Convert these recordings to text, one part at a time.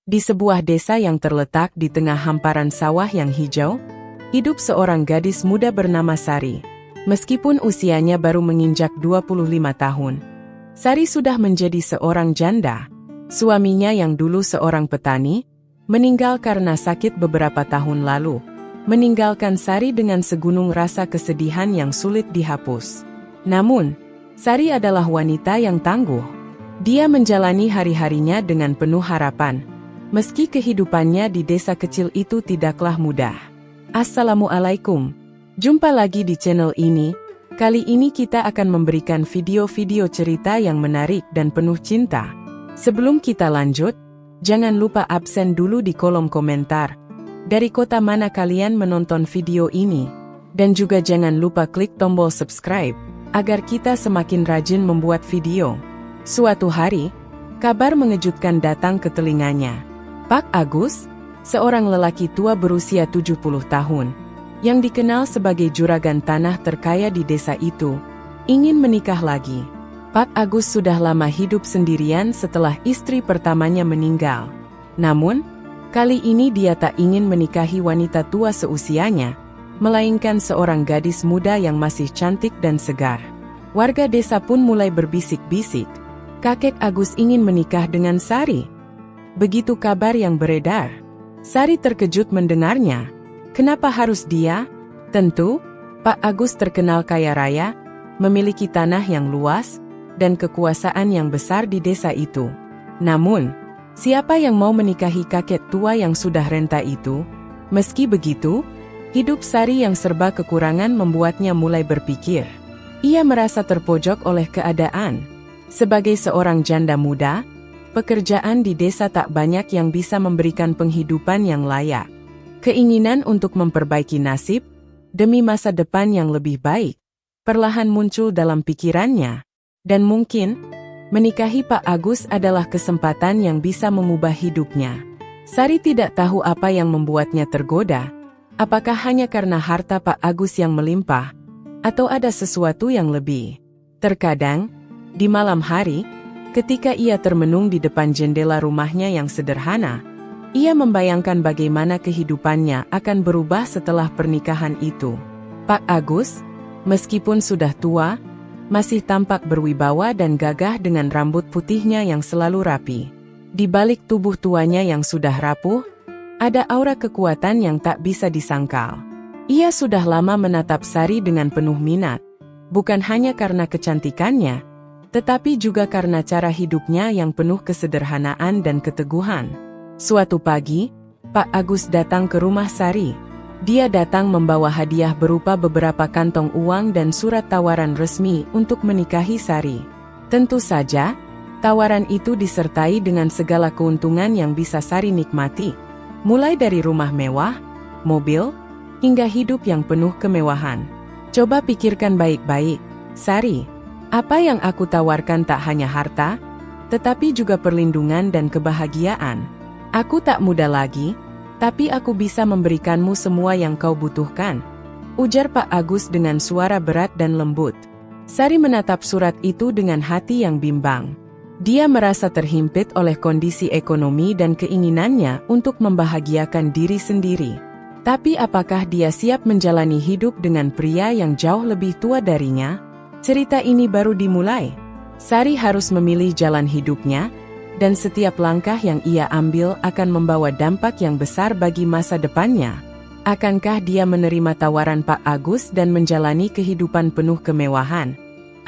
Di sebuah desa yang terletak di tengah hamparan sawah yang hijau, hidup seorang gadis muda bernama Sari. Meskipun usianya baru menginjak 25 tahun, Sari sudah menjadi seorang janda. Suaminya yang dulu seorang petani, meninggal karena sakit beberapa tahun lalu, meninggalkan Sari dengan segunung rasa kesedihan yang sulit dihapus. Namun, Sari adalah wanita yang tangguh. Dia menjalani hari-harinya dengan penuh harapan, meski kehidupannya di desa kecil itu tidaklah mudah. Assalamualaikum. Jumpa lagi di channel ini. Kali ini kita akan memberikan video-video cerita yang menarik dan penuh cinta. Sebelum kita lanjut, jangan lupa absen dulu di kolom komentar dari kota mana kalian menonton video ini. Dan juga jangan lupa klik tombol subscribe agar kita semakin rajin membuat video. Suatu hari, kabar mengejutkan datang ke telinganya. Pak Agus, seorang lelaki tua berusia 70 tahun, yang dikenal sebagai juragan tanah terkaya di desa itu, ingin menikah lagi. Pak Agus sudah lama hidup sendirian setelah istri pertamanya meninggal. Namun, kali ini dia tak ingin menikahi wanita tua seusianya, melainkan seorang gadis muda yang masih cantik dan segar. Warga desa pun mulai berbisik-bisik, kakek Agus ingin menikah dengan Sari. Begitu kabar yang beredar, Sari terkejut mendengarnya. Kenapa harus dia? Tentu, Pak Agus terkenal kaya raya, memiliki tanah yang luas, dan kekuasaan yang besar di desa itu. Namun, siapa yang mau menikahi kakek tua yang sudah renta itu? Meski begitu, hidup Sari yang serba kekurangan membuatnya mulai berpikir. Ia merasa terpojok oleh keadaan. Sebagai seorang janda muda, pekerjaan di desa tak banyak yang bisa memberikan penghidupan yang layak. Keinginan untuk memperbaiki nasib, demi masa depan yang lebih baik, perlahan muncul dalam pikirannya. Dan mungkin, menikahi Pak Agus adalah kesempatan yang bisa mengubah hidupnya. Sari tidak tahu apa yang membuatnya tergoda. Apakah hanya karena harta Pak Agus yang melimpah, atau ada sesuatu yang lebih? Terkadang, di malam hari, ketika ia termenung di depan jendela rumahnya yang sederhana, ia membayangkan bagaimana kehidupannya akan berubah setelah pernikahan itu. Pak Agus, meskipun sudah tua, masih tampak berwibawa dan gagah dengan rambut putihnya yang selalu rapi. Di balik tubuh tuanya yang sudah rapuh, ada aura kekuatan yang tak bisa disangkal. Ia sudah lama menatap Sari dengan penuh minat, bukan hanya karena kecantikannya, tetapi juga karena cara hidupnya yang penuh kesederhanaan dan keteguhan. Suatu pagi, Pak Agus datang ke rumah Sari. Dia datang membawa hadiah berupa beberapa kantong uang dan surat tawaran resmi untuk menikahi Sari. Tentu saja, tawaran itu disertai dengan segala keuntungan yang bisa Sari nikmati, mulai dari rumah mewah, mobil, hingga hidup yang penuh kemewahan. Coba pikirkan baik-baik, Sari. Apa yang aku tawarkan tak hanya harta, tetapi juga perlindungan dan kebahagiaan. Aku tak muda lagi, tapi aku bisa memberikanmu semua yang kau butuhkan, ujar Pak Agus dengan suara berat dan lembut. Sari menatap surat itu dengan hati yang bimbang. Dia merasa terhimpit oleh kondisi ekonomi dan keinginannya untuk membahagiakan diri sendiri. Tapi apakah dia siap menjalani hidup dengan pria yang jauh lebih tua darinya? Cerita ini baru dimulai. Sari harus memilih jalan hidupnya, dan setiap langkah yang ia ambil akan membawa dampak yang besar bagi masa depannya. Akankah dia menerima tawaran Pak Agus dan menjalani kehidupan penuh kemewahan?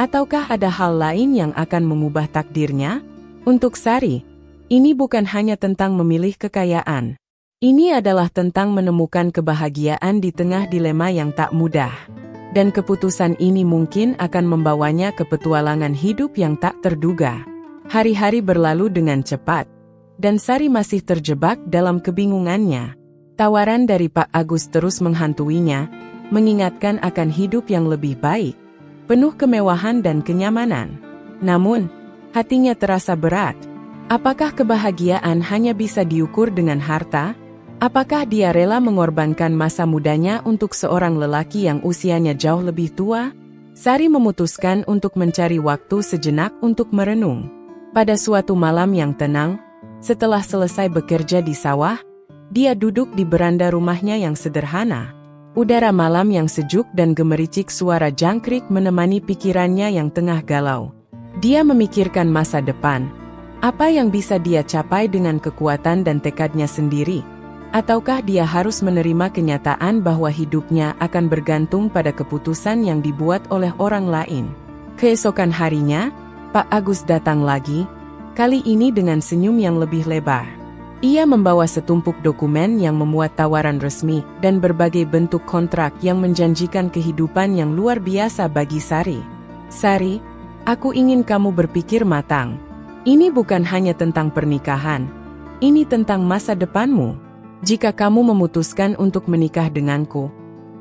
Ataukah ada hal lain yang akan mengubah takdirnya? Untuk Sari, ini bukan hanya tentang memilih kekayaan. Ini adalah tentang menemukan kebahagiaan di tengah dilema yang tak mudah. Dan keputusan ini mungkin akan membawanya ke petualangan hidup yang tak terduga. Hari-hari berlalu dengan cepat, dan Sari masih terjebak dalam kebingungannya. Tawaran dari Pak Agus terus menghantuinya, mengingatkan akan hidup yang lebih baik, penuh kemewahan dan kenyamanan. Namun, hatinya terasa berat. Apakah kebahagiaan hanya bisa diukur dengan harta? Apakah dia rela mengorbankan masa mudanya untuk seorang lelaki yang usianya jauh lebih tua? Sari memutuskan untuk mencari waktu sejenak untuk merenung. Pada suatu malam yang tenang, Setelah selesai bekerja di sawah, dia duduk di beranda rumahnya yang sederhana. Udara malam yang sejuk dan gemericik suara jangkrik menemani pikirannya yang tengah galau. Dia memikirkan masa depan. Apa yang bisa dia capai dengan kekuatan dan tekadnya sendiri? Ataukah dia harus menerima kenyataan bahwa hidupnya akan bergantung pada keputusan yang dibuat oleh orang lain? Keesokan harinya, Pak Agus datang lagi, kali ini dengan senyum yang lebih lebar. Ia membawa setumpuk dokumen yang memuat tawaran resmi dan berbagai bentuk kontrak yang menjanjikan kehidupan yang luar biasa bagi Sari. Sari, aku ingin kamu berpikir matang. Ini bukan hanya tentang pernikahan. Ini tentang masa depanmu. Jika kamu memutuskan untuk menikah denganku,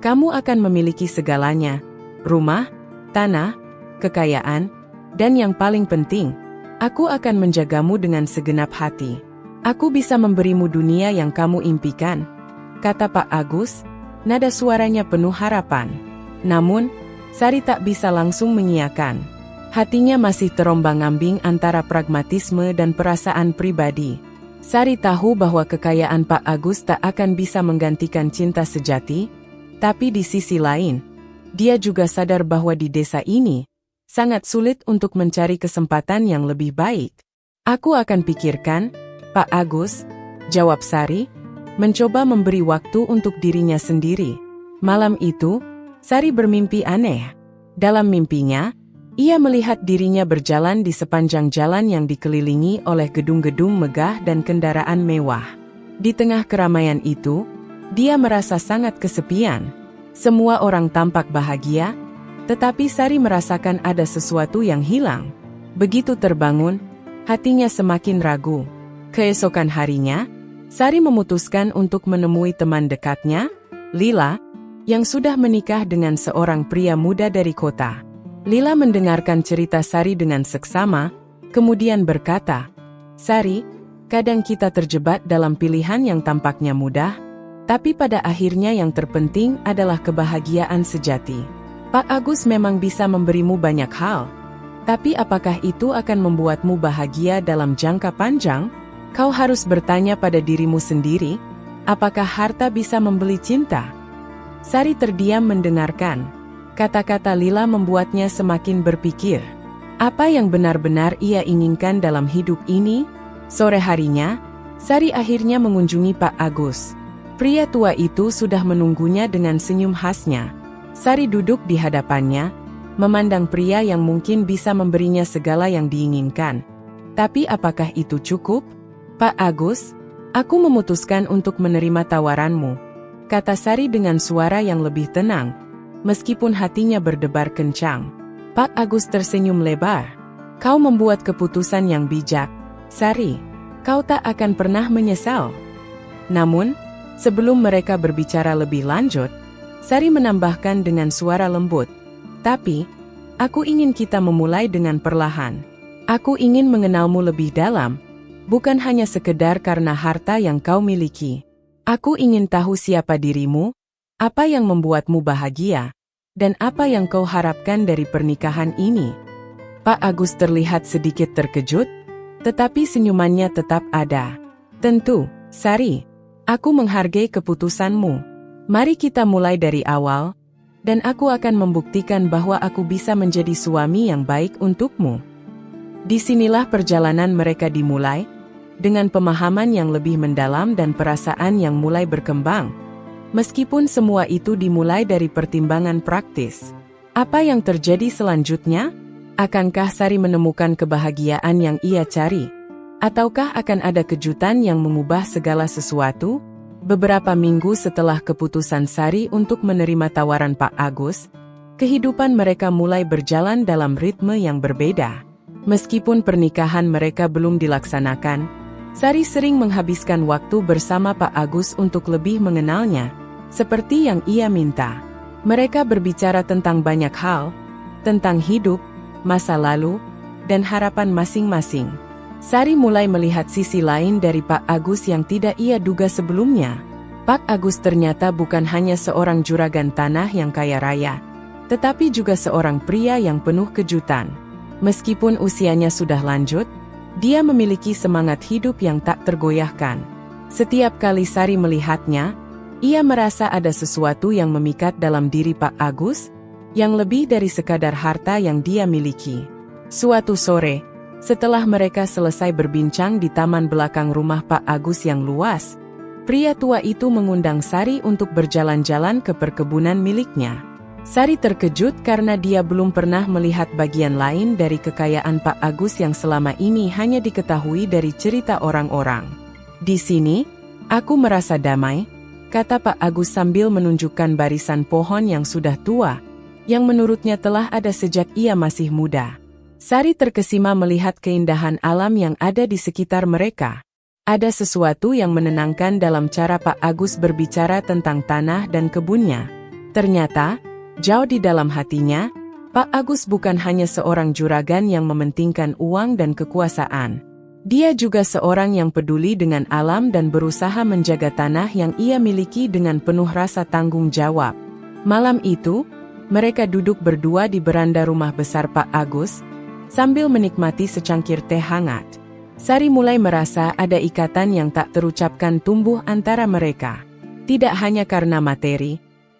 kamu akan memiliki segalanya. Rumah, tanah, kekayaan, dan yang paling penting, aku akan menjagamu dengan segenap hati. Aku bisa memberimu dunia yang kamu impikan, kata Pak Agus, nada suaranya penuh harapan. Namun, Sari tak bisa langsung mengiyakan. Hatinya masih terombang-ambing antara pragmatisme dan perasaan pribadi. Sari tahu bahwa kekayaan Pak Agus tak akan bisa menggantikan cinta sejati, tapi di sisi lain, dia juga sadar bahwa di desa ini, sangat sulit untuk mencari kesempatan yang lebih baik. Aku akan pikirkan, Pak Agus, jawab Sari, mencoba memberi waktu untuk dirinya sendiri. Malam itu, Sari bermimpi aneh. Dalam mimpinya, ia melihat dirinya berjalan di sepanjang jalan yang dikelilingi oleh gedung-gedung megah dan kendaraan mewah. Di tengah keramaian itu, dia merasa sangat kesepian. Semua orang tampak bahagia, tetapi Sari merasakan ada sesuatu yang hilang. Begitu terbangun, hatinya semakin ragu. Keesokan harinya, Sari memutuskan untuk menemui teman dekatnya, Lila, yang sudah menikah dengan seorang pria muda dari kota. Lila mendengarkan cerita Sari dengan seksama, kemudian berkata, Sari, kadang kita terjebak dalam pilihan yang tampaknya mudah, tapi pada akhirnya yang terpenting adalah kebahagiaan sejati. Pak Agus memang bisa memberimu banyak hal, tapi apakah itu akan membuatmu bahagia dalam jangka panjang? Kau harus bertanya pada dirimu sendiri, apakah harta bisa membeli cinta? Sari terdiam mendengarkan. Kata-kata Lila membuatnya semakin berpikir. Apa yang benar-benar ia inginkan dalam hidup ini? Sore harinya, Sari akhirnya mengunjungi Pak Agus. Pria tua itu sudah menunggunya dengan senyum khasnya. Sari duduk di hadapannya, memandang pria yang mungkin bisa memberinya segala yang diinginkan. Tapi apakah itu cukup? Pak Agus, aku memutuskan untuk menerima tawaranmu, kata Sari dengan suara yang lebih tenang, meskipun hatinya berdebar kencang. Pak Agus tersenyum lebar. Kau membuat keputusan yang bijak, Sari. Kau tak akan pernah menyesal. Namun, sebelum mereka berbicara lebih lanjut, Sari menambahkan dengan suara lembut, tapi, aku ingin kita memulai dengan perlahan. Aku ingin mengenalmu lebih dalam, bukan hanya sekedar karena harta yang kau miliki. Aku ingin tahu siapa dirimu, apa yang membuatmu bahagia, dan apa yang kau harapkan dari pernikahan ini. Pak Agus terlihat sedikit terkejut, tetapi senyumannya tetap ada. Tentu, Sari, aku menghargai keputusanmu. Mari kita mulai dari awal, dan aku akan membuktikan bahwa aku bisa menjadi suami yang baik untukmu. Disinilah perjalanan mereka dimulai, dengan pemahaman yang lebih mendalam dan perasaan yang mulai berkembang. Meskipun semua itu dimulai dari pertimbangan praktis. Apa yang terjadi selanjutnya? Akankah Sari menemukan kebahagiaan yang ia cari? Ataukah akan ada kejutan yang mengubah segala sesuatu? Beberapa minggu setelah keputusan Sari untuk menerima tawaran Pak Agus, kehidupan mereka mulai berjalan dalam ritme yang berbeda. Meskipun pernikahan mereka belum dilaksanakan, Sari sering menghabiskan waktu bersama Pak Agus untuk lebih mengenalnya, seperti yang ia minta. Mereka berbicara tentang banyak hal, tentang hidup, masa lalu, dan harapan masing-masing. Sari mulai melihat sisi lain dari Pak Agus yang tidak ia duga sebelumnya. Pak Agus ternyata bukan hanya seorang juragan tanah yang kaya raya, tetapi juga seorang pria yang penuh kejutan. Meskipun usianya sudah lanjut, Dia memiliki semangat hidup yang tak tergoyahkan. Setiap kali Sari melihatnya, ia merasa ada sesuatu yang memikat dalam diri Pak Agus, yang lebih dari sekadar harta yang dia miliki. Suatu sore, setelah mereka selesai berbincang di taman belakang rumah Pak Agus yang luas, pria tua itu mengundang Sari untuk berjalan-jalan ke perkebunan miliknya. Sari terkejut karena dia belum pernah melihat bagian lain dari kekayaan Pak Agus yang selama ini hanya diketahui dari cerita orang-orang. Di sini, aku merasa damai, kata Pak Agus sambil menunjukkan barisan pohon yang sudah tua, yang menurutnya telah ada sejak ia masih muda. Sari terkesima melihat keindahan alam yang ada di sekitar mereka. Ada sesuatu yang menenangkan dalam cara Pak Agus berbicara tentang tanah dan kebunnya. Ternyata, jauh di dalam hatinya, Pak Agus bukan hanya seorang juragan yang mementingkan uang dan kekuasaan. Dia juga seorang yang peduli dengan alam dan berusaha menjaga tanah yang ia miliki dengan penuh rasa tanggung jawab. Malam itu, mereka duduk berdua di beranda rumah besar Pak Agus, sambil menikmati secangkir teh hangat. Sari mulai merasa ada ikatan yang tak terucapkan tumbuh antara mereka. Tidak hanya karena materi,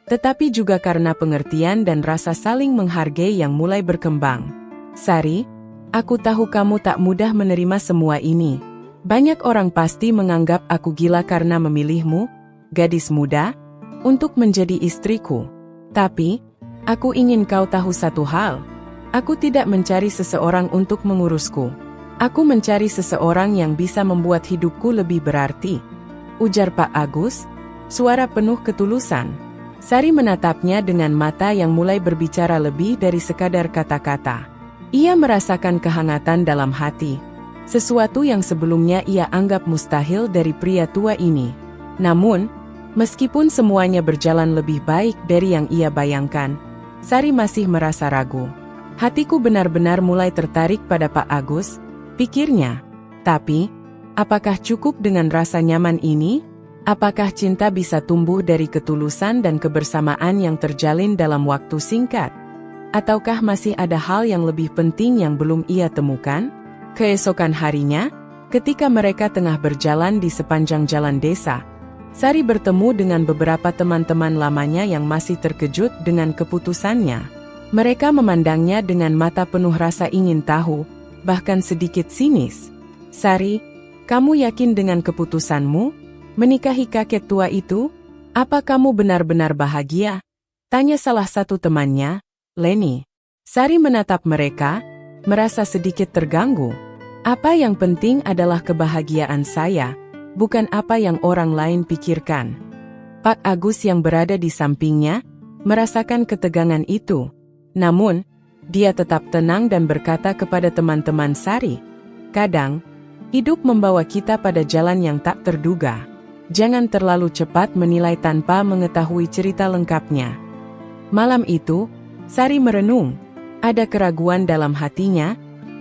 tetapi juga karena pengertian dan rasa saling menghargai yang mulai berkembang. Sari, aku tahu kamu tak mudah menerima semua ini. Banyak orang pasti menganggap aku gila karena memilihmu, gadis muda, untuk menjadi istriku. Tapi, aku ingin kau tahu satu hal. Aku tidak mencari seseorang untuk mengurusku. Aku mencari seseorang yang bisa membuat hidupku lebih berarti. Ujar Pak Agus, suara penuh ketulusan. Sari menatapnya dengan mata yang mulai berbicara lebih dari sekadar kata-kata. Ia merasakan kehangatan dalam hati, sesuatu yang sebelumnya ia anggap mustahil dari pria tua ini. Namun, meskipun semuanya berjalan lebih baik dari yang ia bayangkan, Sari masih merasa ragu. Hatiku benar-benar mulai tertarik pada Pak Agus, pikirnya. Tapi, apakah cukup dengan rasa nyaman ini? Apakah cinta bisa tumbuh dari ketulusan dan kebersamaan yang terjalin dalam waktu singkat? Ataukah masih ada hal yang lebih penting yang belum ia temukan? Keesokan harinya, ketika mereka tengah berjalan di sepanjang jalan desa, Sari bertemu dengan beberapa teman-teman lamanya yang masih terkejut dengan keputusannya. Mereka memandangnya dengan mata penuh rasa ingin tahu, bahkan sedikit sinis. Sari, kamu yakin dengan keputusanmu? Menikahi kakek tua itu? Apa kamu benar-benar bahagia? Tanya salah satu temannya, Leni. Sari menatap mereka, merasa sedikit terganggu. Apa yang penting adalah kebahagiaan saya, bukan apa yang orang lain pikirkan. Pak Agus yang berada di sampingnya, merasakan ketegangan itu. Namun, dia tetap tenang dan berkata kepada teman-teman Sari, kadang, hidup membawa kita pada jalan yang tak terduga. Jangan terlalu cepat menilai tanpa mengetahui cerita lengkapnya. Malam itu, Sari merenung. Ada keraguan dalam hatinya,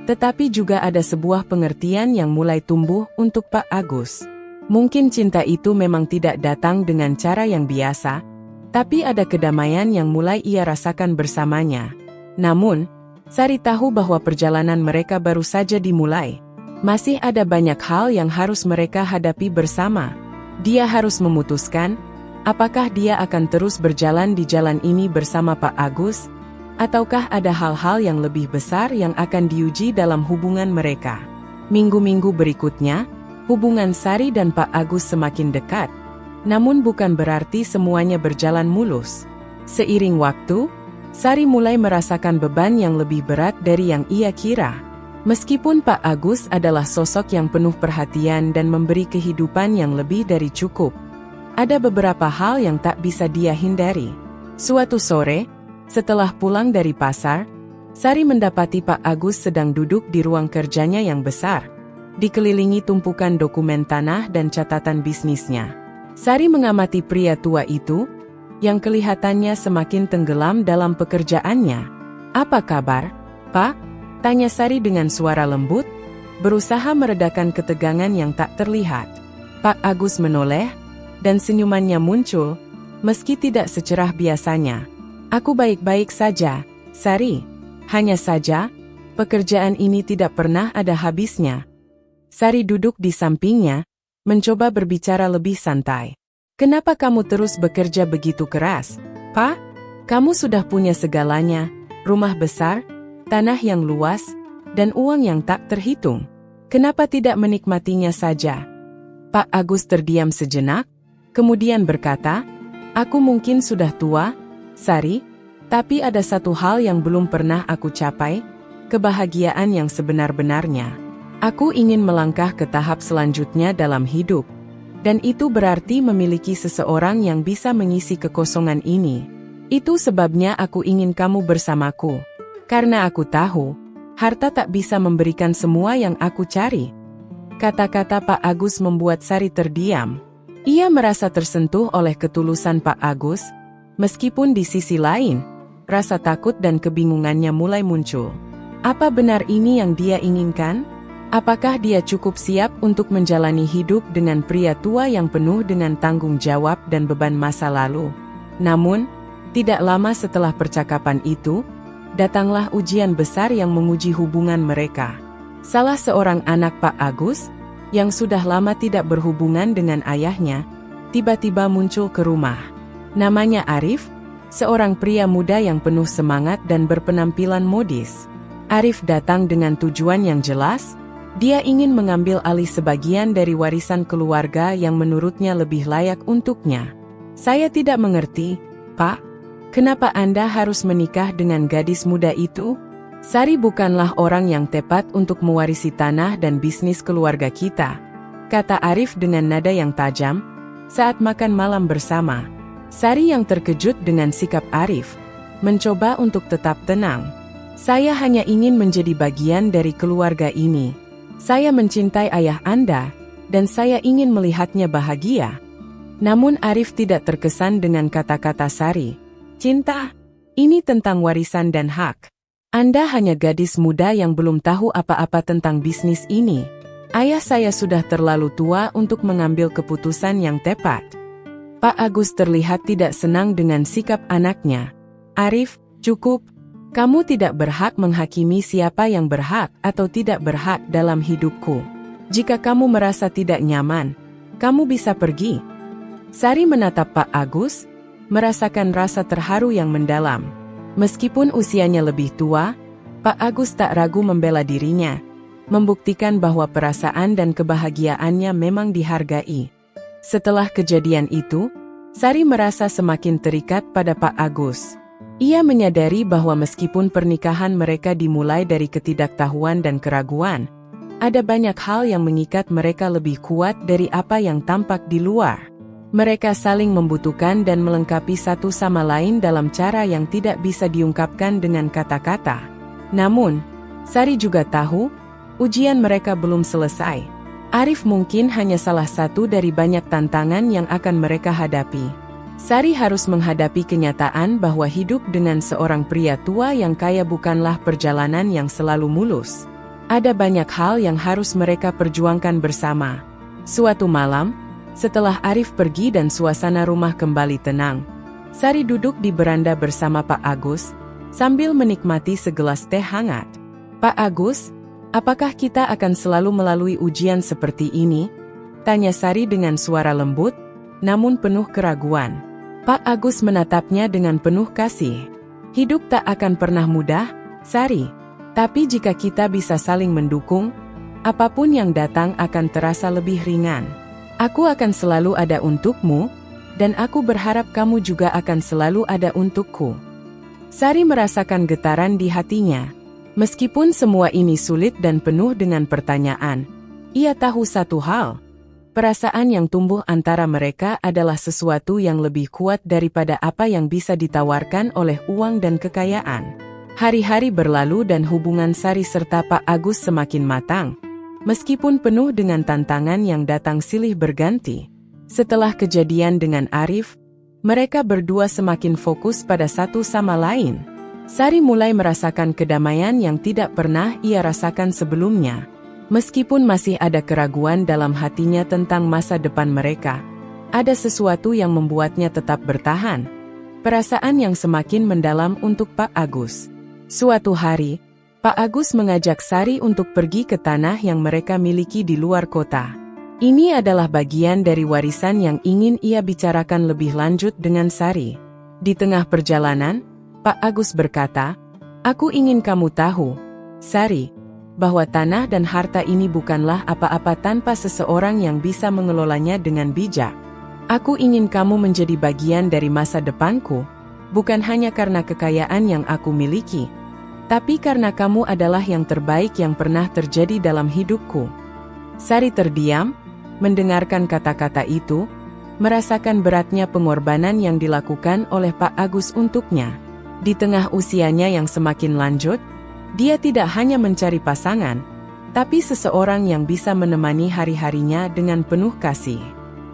tetapi juga ada sebuah pengertian yang mulai tumbuh untuk Pak Agus. Mungkin cinta itu memang tidak datang dengan cara yang biasa, tapi ada kedamaian yang mulai ia rasakan bersamanya. Namun, Sari tahu bahwa perjalanan mereka baru saja dimulai. Masih ada banyak hal yang harus mereka hadapi bersama. Dia harus memutuskan, apakah dia akan terus berjalan di jalan ini bersama Pak Agus, ataukah ada hal-hal yang lebih besar yang akan diuji dalam hubungan mereka. Minggu-minggu berikutnya, hubungan Sari dan Pak Agus semakin dekat, namun bukan berarti semuanya berjalan mulus. Seiring waktu, Sari mulai merasakan beban yang lebih berat dari yang ia kira. Meskipun Pak Agus adalah sosok yang penuh perhatian dan memberi kehidupan yang lebih dari cukup, ada beberapa hal yang tak bisa dia hindari. Suatu sore, setelah pulang dari pasar, Sari mendapati Pak Agus sedang duduk di ruang kerjanya yang besar, dikelilingi tumpukan dokumen tanah dan catatan bisnisnya. Sari mengamati pria tua itu, yang kelihatannya semakin tenggelam dalam pekerjaannya. Apa kabar, Pak? Tanya Sari dengan suara lembut, berusaha meredakan ketegangan yang tak terlihat. Pak Agus menoleh, dan senyumannya muncul, meski tidak secerah biasanya. Aku baik-baik saja, Sari. Hanya saja, pekerjaan ini tidak pernah ada habisnya. Sari duduk di sampingnya, mencoba berbicara lebih santai. Kenapa kamu terus bekerja begitu keras, Pak? Kamu sudah punya segalanya, rumah besar, tanah yang luas, dan uang yang tak terhitung. Kenapa tidak menikmatinya saja? Pak Agus terdiam sejenak, kemudian berkata, aku mungkin sudah tua, Sari, tapi ada satu hal yang belum pernah aku capai, kebahagiaan yang sebenar-benarnya. Aku ingin melangkah ke tahap selanjutnya dalam hidup, dan itu berarti memiliki seseorang yang bisa mengisi kekosongan ini. Itu sebabnya aku ingin kamu bersamaku, karena aku tahu, harta tak bisa memberikan semua yang aku cari. Kata-kata Pak Agus membuat Sari terdiam. Ia merasa tersentuh oleh ketulusan Pak Agus, meskipun di sisi lain, rasa takut dan kebingungannya mulai muncul. Apa benar ini yang dia inginkan? Apakah dia cukup siap untuk menjalani hidup dengan pria tua yang penuh dengan tanggung jawab dan beban masa lalu? Namun, tidak lama setelah percakapan itu, datanglah ujian besar yang menguji hubungan mereka. Salah seorang anak Pak Agus, yang sudah lama tidak berhubungan dengan ayahnya, tiba-tiba muncul ke rumah. Namanya Arif, seorang pria muda yang penuh semangat dan berpenampilan modis. Arif datang dengan tujuan yang jelas, dia ingin mengambil alih sebagian dari warisan keluarga yang menurutnya lebih layak untuknya. Saya tidak mengerti, Pak, kenapa Anda harus menikah dengan gadis muda itu? Sari bukanlah orang yang tepat untuk mewarisi tanah dan bisnis keluarga kita, kata Arif dengan nada yang tajam, saat makan malam bersama. Sari yang terkejut dengan sikap Arif, mencoba untuk tetap tenang. Saya hanya ingin menjadi bagian dari keluarga ini. Saya mencintai ayah Anda, dan saya ingin melihatnya bahagia. Namun Arif tidak terkesan dengan kata-kata Sari. Cinta, ini tentang warisan dan hak. Anda hanya gadis muda yang belum tahu apa-apa tentang bisnis ini. Ayah saya sudah terlalu tua untuk mengambil keputusan yang tepat. Pak Agus terlihat tidak senang dengan sikap anaknya. Arif, cukup. Kamu tidak berhak menghakimi siapa yang berhak atau tidak berhak dalam hidupku. Jika kamu merasa tidak nyaman, kamu bisa pergi. Sari menatap Pak Agus, merasakan rasa terharu yang mendalam. Meskipun usianya lebih tua, Pak Agus tak ragu membela dirinya, membuktikan bahwa perasaan dan kebahagiaannya memang dihargai. Setelah kejadian itu, Sari merasa semakin terikat pada Pak Agus. Ia menyadari bahwa meskipun pernikahan mereka dimulai dari ketidaktahuan dan keraguan, ada banyak hal yang mengikat mereka lebih kuat dari apa yang tampak di luar. Mereka saling membutuhkan dan melengkapi satu sama lain dalam cara yang tidak bisa diungkapkan dengan kata-kata. Namun, Sari juga tahu, ujian mereka belum selesai. Arif mungkin hanya salah satu dari banyak tantangan yang akan mereka hadapi. Sari harus menghadapi kenyataan bahwa hidup dengan seorang pria tua yang kaya bukanlah perjalanan yang selalu mulus. Ada banyak hal yang harus mereka perjuangkan bersama. Suatu malam, setelah Arif pergi dan suasana rumah kembali tenang, Sari duduk di beranda bersama Pak Agus, sambil menikmati segelas teh hangat. Pak Agus, apakah kita akan selalu melalui ujian seperti ini? Tanya Sari dengan suara lembut, namun penuh keraguan. Pak Agus menatapnya dengan penuh kasih. Hidup tak akan pernah mudah, Sari. Tapi jika kita bisa saling mendukung, apapun yang datang akan terasa lebih ringan. Aku akan selalu ada untukmu, dan aku berharap kamu juga akan selalu ada untukku. Sari merasakan getaran di hatinya. Meskipun semua ini sulit dan penuh dengan pertanyaan, ia tahu satu hal. Perasaan yang tumbuh antara mereka adalah sesuatu yang lebih kuat daripada apa yang bisa ditawarkan oleh uang dan kekayaan. Hari-hari berlalu dan hubungan Sari serta Pak Agus semakin matang, meskipun penuh dengan tantangan yang datang silih berganti. Setelah kejadian dengan Arif, mereka berdua semakin fokus pada satu sama lain. Sari mulai merasakan kedamaian yang tidak pernah ia rasakan sebelumnya. Meskipun masih ada keraguan dalam hatinya tentang masa depan mereka, ada sesuatu yang membuatnya tetap bertahan. Perasaan yang semakin mendalam untuk Pak Agus. Suatu hari, Pak Agus mengajak Sari untuk pergi ke tanah yang mereka miliki di luar kota. Ini adalah bagian dari warisan yang ingin ia bicarakan lebih lanjut dengan Sari. Di tengah perjalanan, Pak Agus berkata, "Aku ingin kamu tahu, Sari, bahwa tanah dan harta ini bukanlah apa-apa tanpa seseorang yang bisa mengelolanya dengan bijak. Aku ingin kamu menjadi bagian dari masa depanku, bukan hanya karena kekayaan yang aku miliki, tapi karena kamu adalah yang terbaik yang pernah terjadi dalam hidupku." Sari terdiam, mendengarkan kata-kata itu, merasakan beratnya pengorbanan yang dilakukan oleh Pak Agus untuknya. Di tengah usianya yang semakin lanjut, dia tidak hanya mencari pasangan, tapi seseorang yang bisa menemani hari-harinya dengan penuh kasih.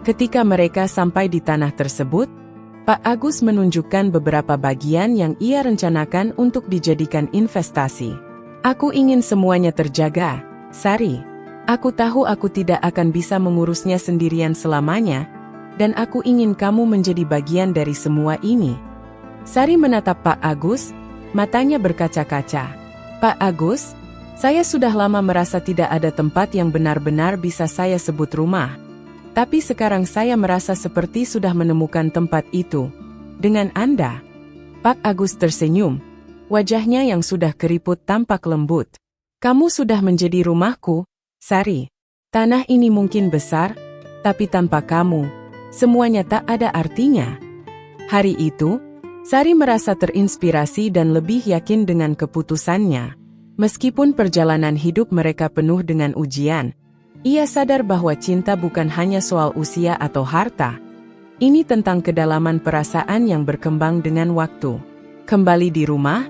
Ketika mereka sampai di tanah tersebut, Pak Agus menunjukkan beberapa bagian yang ia rencanakan untuk dijadikan investasi. "Aku ingin semuanya terjaga, Sari. Aku tahu aku tidak akan bisa mengurusnya sendirian selamanya, dan aku ingin kamu menjadi bagian dari semua ini." Sari menatap Pak Agus, matanya berkaca-kaca. "Pak Agus, saya sudah lama merasa tidak ada tempat yang benar-benar bisa saya sebut rumah. Tapi sekarang saya merasa seperti sudah menemukan tempat itu. Dengan Anda." Pak Agus tersenyum. Wajahnya yang sudah keriput tampak lembut. "Kamu sudah menjadi rumahku, Sari. Tanah ini mungkin besar, tapi tanpa kamu, semuanya tak ada artinya." Hari itu, Sari merasa terinspirasi dan lebih yakin dengan keputusannya. Meskipun perjalanan hidup mereka penuh dengan ujian, ia sadar bahwa cinta bukan hanya soal usia atau harta. Ini tentang kedalaman perasaan yang berkembang dengan waktu. Kembali di rumah,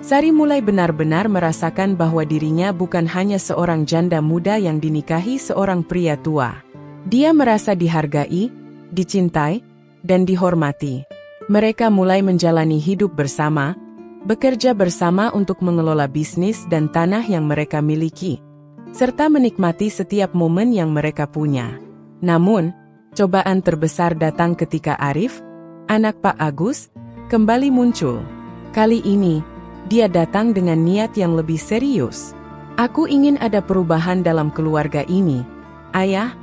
Sari mulai benar-benar merasakan bahwa dirinya bukan hanya seorang janda muda yang dinikahi seorang pria tua. Dia merasa dihargai, dicintai, dan dihormati. Mereka mulai menjalani hidup bersama, bekerja bersama untuk mengelola bisnis dan tanah yang mereka miliki, serta menikmati setiap momen yang mereka punya. Namun, cobaan terbesar datang ketika Arif, anak Pak Agus, kembali muncul. Kali ini, dia datang dengan niat yang lebih serius. "Aku ingin ada perubahan dalam keluarga ini, Ayah,"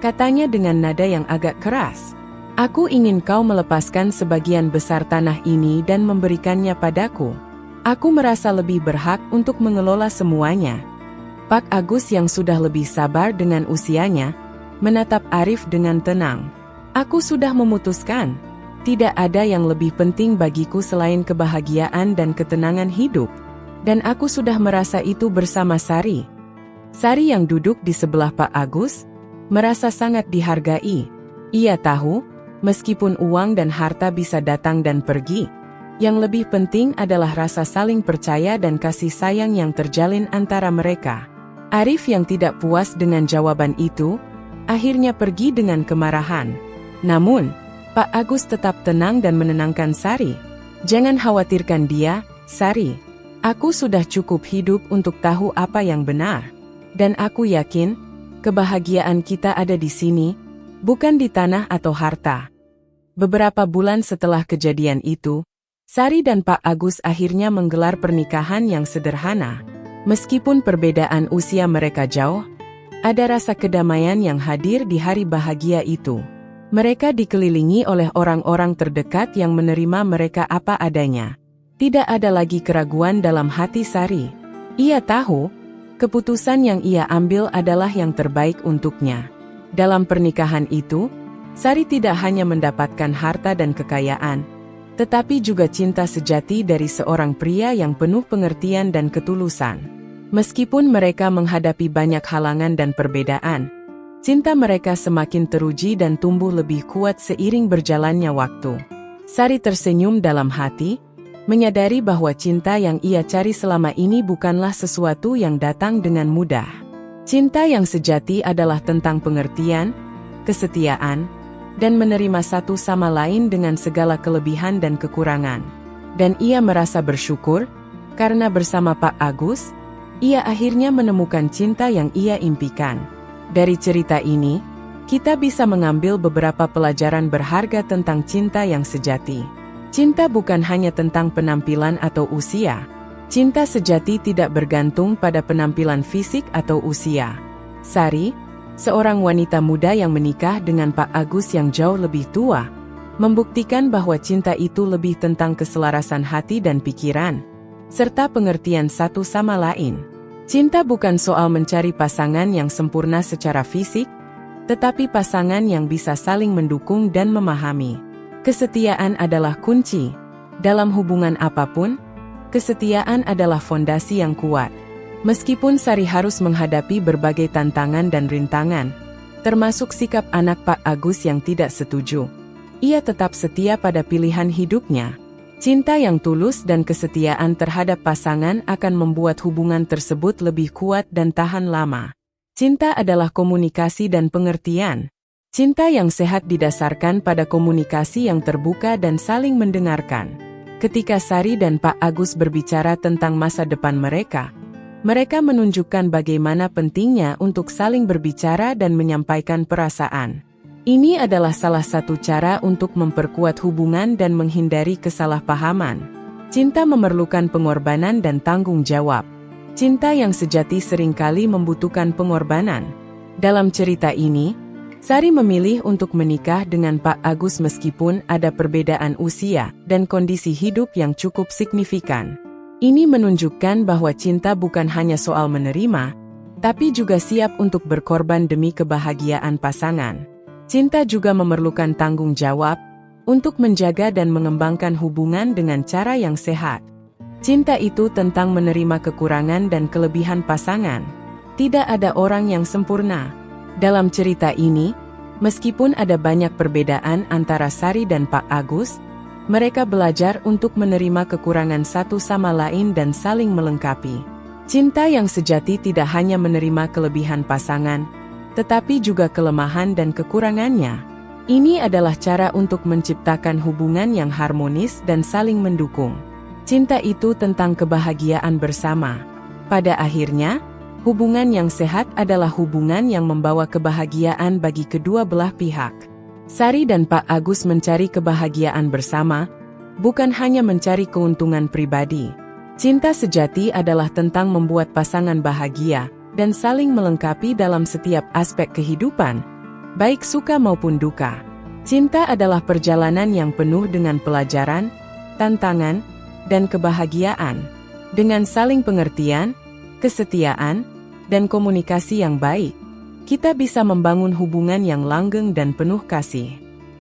katanya dengan nada yang agak keras. "Aku ingin kau melepaskan sebagian besar tanah ini dan memberikannya padaku. Aku merasa lebih berhak untuk mengelola semuanya." Pak Agus yang sudah lebih sabar dengan usianya, menatap Arif dengan tenang. "Aku sudah memutuskan. Tidak ada yang lebih penting bagiku selain kebahagiaan dan ketenangan hidup. Dan aku sudah merasa itu bersama Sari." Sari yang duduk di sebelah Pak Agus, merasa sangat dihargai. Ia tahu, meskipun uang dan harta bisa datang dan pergi, yang lebih penting adalah rasa saling percaya dan kasih sayang yang terjalin antara mereka. Arif yang tidak puas dengan jawaban itu, akhirnya pergi dengan kemarahan. Namun, Pak Agus tetap tenang dan menenangkan Sari. "Jangan khawatirkan dia, Sari. Aku sudah cukup hidup untuk tahu apa yang benar. Dan aku yakin, kebahagiaan kita ada di sini, bukan di tanah atau harta." Beberapa bulan setelah kejadian itu, Sari dan Pak Agus akhirnya menggelar pernikahan yang sederhana. Meskipun perbedaan usia mereka jauh, ada rasa kedamaian yang hadir di hari bahagia itu. Mereka dikelilingi oleh orang-orang terdekat yang menerima mereka apa adanya. Tidak ada lagi keraguan dalam hati Sari. Ia tahu, keputusan yang ia ambil adalah yang terbaik untuknya. Dalam pernikahan itu, Sari tidak hanya mendapatkan harta dan kekayaan, tetapi juga cinta sejati dari seorang pria yang penuh pengertian dan ketulusan. Meskipun mereka menghadapi banyak halangan dan perbedaan, cinta mereka semakin teruji dan tumbuh lebih kuat seiring berjalannya waktu. Sari tersenyum dalam hati, menyadari bahwa cinta yang ia cari selama ini bukanlah sesuatu yang datang dengan mudah. Cinta yang sejati adalah tentang pengertian, kesetiaan, dan menerima satu sama lain dengan segala kelebihan dan kekurangan. Dan ia merasa bersyukur, karena bersama Pak Agus, ia akhirnya menemukan cinta yang ia impikan. Dari cerita ini, kita bisa mengambil beberapa pelajaran berharga tentang cinta yang sejati. Cinta bukan hanya tentang penampilan atau usia, Cinta sejati tidak bergantung pada penampilan fisik atau usia. Sari, seorang wanita muda yang menikah dengan Pak Agus yang jauh lebih tua, membuktikan bahwa cinta itu lebih tentang keselarasan hati dan pikiran, serta pengertian satu sama lain. Cinta bukan soal mencari pasangan yang sempurna secara fisik, tetapi pasangan yang bisa saling mendukung dan memahami. Kesetiaan adalah kunci. Dalam hubungan apapun, kesetiaan adalah fondasi yang kuat. Meskipun Sari harus menghadapi berbagai tantangan dan rintangan, termasuk sikap anak Pak Agus yang tidak setuju, ia tetap setia pada pilihan hidupnya. Cinta yang tulus dan kesetiaan terhadap pasangan akan membuat hubungan tersebut lebih kuat dan tahan lama. Cinta adalah komunikasi dan pengertian. Cinta yang sehat didasarkan pada komunikasi yang terbuka dan saling mendengarkan. Ketika Sari dan Pak Agus berbicara tentang masa depan mereka menunjukkan bagaimana pentingnya untuk saling berbicara dan menyampaikan perasaan. Ini adalah salah satu cara untuk memperkuat hubungan dan menghindari kesalahpahaman. Cinta memerlukan pengorbanan dan tanggung jawab. Cinta yang sejati seringkali membutuhkan pengorbanan. Dalam cerita ini, Sari memilih untuk menikah dengan Pak Agus meskipun ada perbedaan usia dan kondisi hidup yang cukup signifikan. Ini menunjukkan bahwa cinta bukan hanya soal menerima, tapi juga siap untuk berkorban demi kebahagiaan pasangan. Cinta juga memerlukan tanggung jawab untuk menjaga dan mengembangkan hubungan dengan cara yang sehat. Cinta itu tentang menerima kekurangan dan kelebihan pasangan. Tidak ada orang yang sempurna. Dalam cerita ini, meskipun ada banyak perbedaan antara Sari dan Pak Agus, mereka belajar untuk menerima kekurangan satu sama lain dan saling melengkapi. Cinta yang sejati tidak hanya menerima kelebihan pasangan, tetapi juga kelemahan dan kekurangannya. Ini adalah cara untuk menciptakan hubungan yang harmonis dan saling mendukung. Cinta itu tentang kebahagiaan bersama. Pada akhirnya, hubungan yang sehat adalah hubungan yang membawa kebahagiaan bagi kedua belah pihak. Sari dan Pak Agus mencari kebahagiaan bersama, bukan hanya mencari keuntungan pribadi. Cinta sejati adalah tentang membuat pasangan bahagia dan saling melengkapi dalam setiap aspek kehidupan, baik suka maupun duka. Cinta adalah perjalanan yang penuh dengan pelajaran, tantangan, dan kebahagiaan. Dengan saling pengertian, kesetiaan, dan komunikasi yang baik, kita bisa membangun hubungan yang langgeng dan penuh kasih.